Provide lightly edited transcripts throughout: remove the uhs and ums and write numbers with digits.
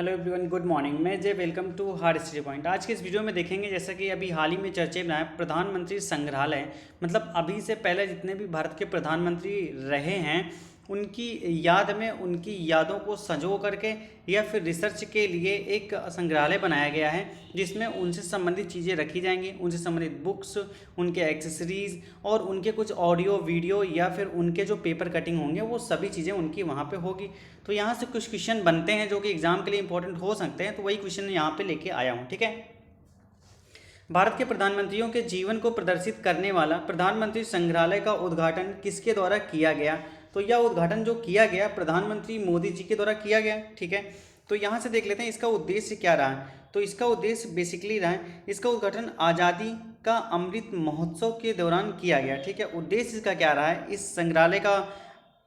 Hello everyone, good morning. मैं Jay, welcome to hard study point. आज के इस वीडियो में देखेंगे जैसा कि अभी हाल ही में चर्चे में आया प्रधानमंत्री संग्रहालय। मतलब अभी से पहले जितने भी भारत के प्रधानमंत्री रहे हैं उनकी याद में उनकी यादों को संजो करके या फिर रिसर्च के लिए एक संग्रहालय बनाया गया है जिसमें उनसे संबंधित चीज़ें रखी जाएंगी, उनसे संबंधित बुक्स, उनके एक्सेसरीज़ और उनके कुछ ऑडियो वीडियो या फिर उनके जो पेपर कटिंग होंगे वो सभी चीज़ें उनकी वहाँ पे होगी। तो यहाँ से कुछ क्वेश्चन बनते हैं जो कि एग्जाम के लिए इंपॉर्टेंट हो सकते हैं, तो वही क्वेश्चन यहाँ पे लेके आया हूँ। ठीक है, भारत के प्रधानमंत्रियों के जीवन को प्रदर्शित करने वाला प्रधानमंत्री संग्रहालय का उद्घाटन किसके द्वारा किया गया? तो यह उद्घाटन जो किया गया प्रधानमंत्री मोदी जी के द्वारा किया गया। ठीक है, तो यहाँ से देख लेते हैं इसका उद्देश्य क्या रहा है। तो इसका उद्देश्य बेसिकली रहा है, इसका उद्घाटन आज़ादी का अमृत महोत्सव के दौरान किया गया। ठीक है, उद्देश्य इसका क्या रहा है इस संग्रहालय का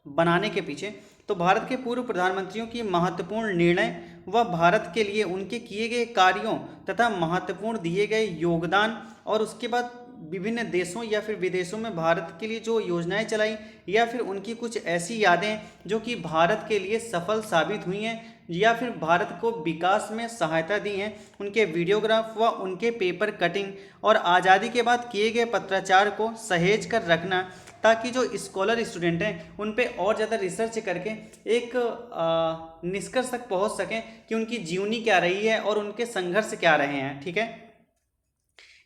बनाने के पीछे? तो भारत के पूर्व प्रधानमंत्रियों की महत्वपूर्ण निर्णय व भारत के लिए उनके किए गए कार्यों तथा महत्वपूर्ण दिए गए योगदान और उसके बाद विभिन्न देशों या फिर विदेशों में भारत के लिए जो योजनाएं चलाई या फिर उनकी कुछ ऐसी यादें जो कि भारत के लिए सफल साबित हुई हैं या फिर भारत को विकास में सहायता दी हैं, उनके वीडियोग्राफ व उनके पेपर कटिंग और आज़ादी के बाद किए गए पत्राचार को सहेज कर रखना, ताकि जो स्कॉलर स्टूडेंट हैं उन पे और ज़्यादा रिसर्च करके एक निष्कर्ष तक पहुंच सकें कि उनकी जीवनी क्या रही है और उनके संघर्ष क्या रहे हैं। ठीक है,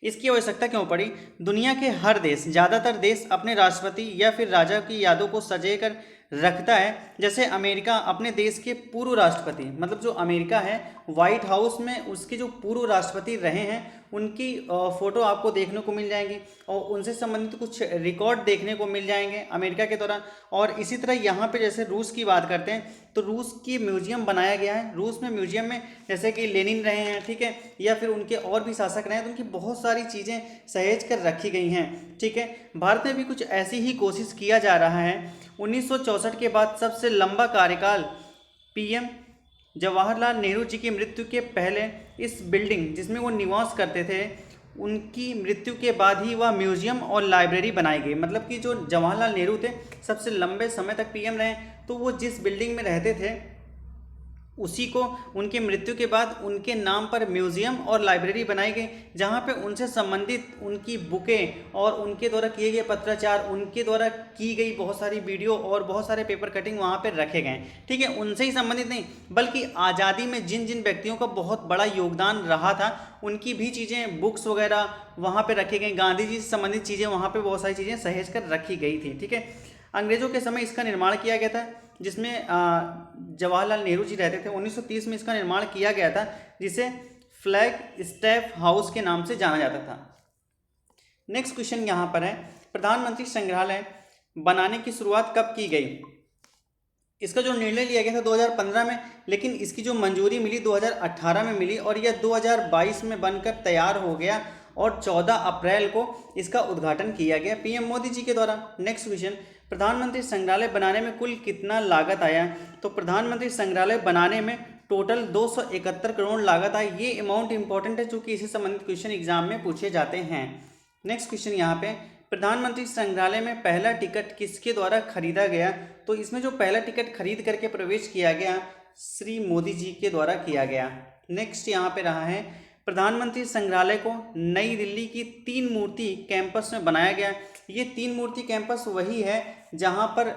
इसकी आवश्यकता क्यों पड़ी? दुनिया के हर देश, ज़्यादातर देश अपने राष्ट्रपति या फिर राजा की यादों को सजे कर रखता है। जैसे अमेरिका अपने देश के पूर्व राष्ट्रपति, मतलब जो अमेरिका है व्हाइट हाउस में उसके जो पूर्व राष्ट्रपति रहे हैं उनकी फ़ोटो आपको देखने को मिल जाएंगी और उनसे संबंधित कुछ रिकॉर्ड देखने को मिल जाएंगे अमेरिका के दौरान। और इसी तरह यहाँ पे जैसे रूस की बात करते हैं तो रूस की म्यूजियम बनाया गया है। रूस में म्यूजियम में जैसे कि लेनिन रहे हैं, ठीक है, या फिर उनके और भी शासक रहे हैं, तो उनकी बहुत सारी चीज़ें सहेज कर रखी गई हैं। ठीक है, भारत में भी कुछ ऐसी ही कोशिश किया जा रहा है। 1964 के बाद सबसे लंबा कार्यकाल पीएम जवाहरलाल नेहरू जी की मृत्यु के पहले इस बिल्डिंग जिसमें वो निवास करते थे उनकी मृत्यु के बाद ही वह म्यूजियम और लाइब्रेरी बनाई गई। मतलब कि जो जवाहरलाल नेहरू थे सबसे लंबे समय तक पीएम रहे, तो वो जिस बिल्डिंग में रहते थे उसी को उनकी मृत्यु के बाद उनके नाम पर म्यूजियम और लाइब्रेरी बनाई गई, जहाँ पे उनसे संबंधित उनकी बुकें और उनके द्वारा किए गए पत्राचार, उनके द्वारा की गई बहुत सारी वीडियो और बहुत सारे पेपर कटिंग वहाँ पे रखे गए। ठीक है, उनसे ही संबंधित नहीं बल्कि आज़ादी में जिन जिन व्यक्तियों का बहुत बड़ा योगदान रहा था उनकी भी चीज़ें, बुक्स वगैरह वहाँ पर रखे गए। गांधी जी से संबंधित चीज़ें वहाँ पर बहुत सारी चीज़ें सहेज कर रखी गई थी। ठीक है, अंग्रेज़ों के समय इसका निर्माण किया गया था जिसमें जवाहरलाल नेहरू जी रहते थे। 1930 में इसका निर्माण किया गया था जिसे फ्लैग स्टेप हाउस के नाम से जाना जाता था। नेक्स्ट क्वेश्चन यहाँ पर है, प्रधानमंत्री संग्रहालय बनाने की शुरुआत कब की गई? इसका जो निर्णय लिया गया था 2015 में, लेकिन इसकी जो मंजूरी मिली 2018 में मिली और यह 2022 में बनकर तैयार हो गया और 14 अप्रैल को इसका उद्घाटन किया गया पीएम मोदी जी के द्वारा। नेक्स्ट क्वेश्चन, प्रधानमंत्री संग्रहालय बनाने में कुल कितना लागत आया? तो प्रधानमंत्री संग्रहालय बनाने में टोटल 271 करोड़ लागत आई। ये अमाउंट इंपॉर्टेंट है चूंकि इससे संबंधित क्वेश्चन एग्जाम में पूछे जाते हैं। नेक्स्ट क्वेश्चन यहाँ पे, प्रधानमंत्री संग्रहालय में पहला टिकट किसके द्वारा खरीदा गया? तो इसमें जो पहला टिकट खरीद करके प्रवेश किया गया श्री मोदी जी के द्वारा किया गया। नेक्स्ट यहाँ पे रहा है, प्रधानमंत्री संग्रहालय को नई दिल्ली की 3 मूर्ति कैंपस में बनाया गया। ये 3 मूर्ति कैंपस वही है जहाँ पर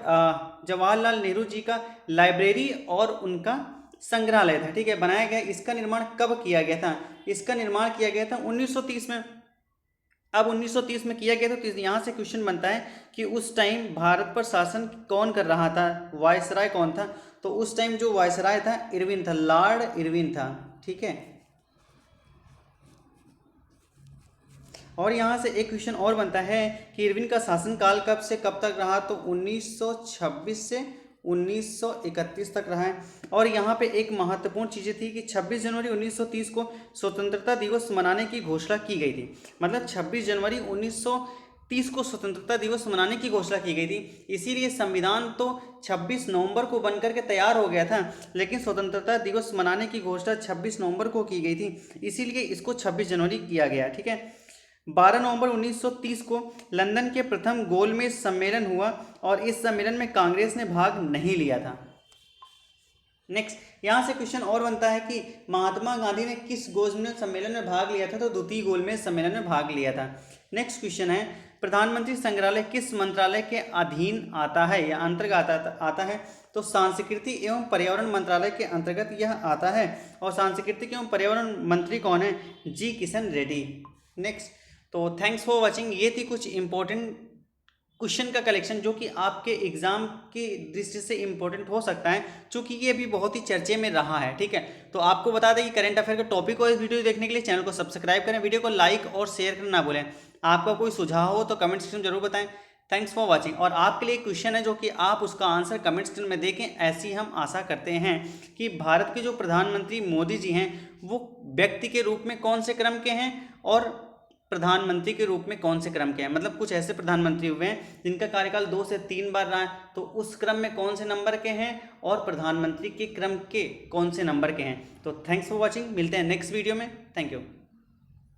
जवाहरलाल नेहरू जी का लाइब्रेरी और उनका संग्रहालय था। ठीक है, बनाया गया। इसका निर्माण कब किया गया था? इसका निर्माण किया गया था 1930 में। अब 1930 में किया गया था तो यहाँ से क्वेश्चन बनता है कि उस टाइम भारत पर शासन कौन कर रहा था, वायसराय कौन था? तो उस टाइम जो वायसराय था इरविन था, लॉर्ड इरविन था। ठीक है, और यहाँ से एक क्वेश्चन और बनता है कि इरविन का शासनकाल कब से कब तक रहा? तो 1926 से 1931 तक रहा है। और यहाँ पे एक महत्वपूर्ण चीज़ें थी कि 26 जनवरी 1930 को स्वतंत्रता दिवस मनाने की घोषणा की गई थी। मतलब 26 जनवरी 1930 को स्वतंत्रता दिवस मनाने की घोषणा की गई थी। इसीलिए संविधान तो 26 नवंबर को बनकर के तैयार हो गया था, लेकिन स्वतंत्रता दिवस मनाने की घोषणा 26 नवंबर को की गई थी, इसीलिए इसको 26 जनवरी किया गया। ठीक है, 12 नवंबर 1930 को लंदन के प्रथम गोलमेज सम्मेलन हुआ और इस सम्मेलन में कांग्रेस ने भाग नहीं लिया था। नेक्स्ट यहाँ से क्वेश्चन और बनता है कि महात्मा गांधी ने किस गोलमेज सम्मेलन में भाग लिया था, तो द्वितीय गोलमेज सम्मेलन में भाग लिया था। नेक्स्ट क्वेश्चन है प्रधानमंत्री संग्रहालय किस मंत्रालय के अधीन आता है या अंतर्गत आता है, तो सांस्कृतिक एवं पर्यावरण मंत्रालय के अंतर्गत यह आता है। और सांस्कृतिक एवं पर्यावरण मंत्री कौन है, जी किशन रेड्डी। नेक्स्ट, तो थैंक्स फॉर वॉचिंग। ये थी कुछ इंपॉर्टेंट क्वेश्चन का कलेक्शन जो कि आपके एग्जाम की दृष्टि से इंपॉर्टेंट हो सकता है, क्योंकि ये अभी बहुत ही चर्चे में रहा है। ठीक है, तो आपको बता दें कि करंट अफेयर का टॉपिक और इस वीडियो देखने के लिए चैनल को सब्सक्राइब करें, वीडियो को लाइक और शेयर करना ना भूलें। आपका कोई सुझाव हो तो कमेंट सेक्शन में जरूर बताएं। Thanks for watching. और आपके लिए क्वेश्चन है जो कि आप उसका आंसर कमेंट सेक्शन में देखें। ऐसी हम आशा करते हैं कि भारत के जो प्रधानमंत्री मोदी जी हैं वो व्यक्ति के रूप में कौन से क्रम के हैं और प्रधानमंत्री के रूप में कौन से क्रम के हैं। मतलब कुछ ऐसे प्रधानमंत्री हुए हैं जिनका कार्यकाल 2 से 3 बार रहा है, तो उस क्रम में कौन से नंबर के हैं और प्रधानमंत्री के क्रम के कौन से नंबर के हैं। तो थैंक्स फॉर वॉचिंग, मिलते हैं नेक्स्ट वीडियो में। Thank you.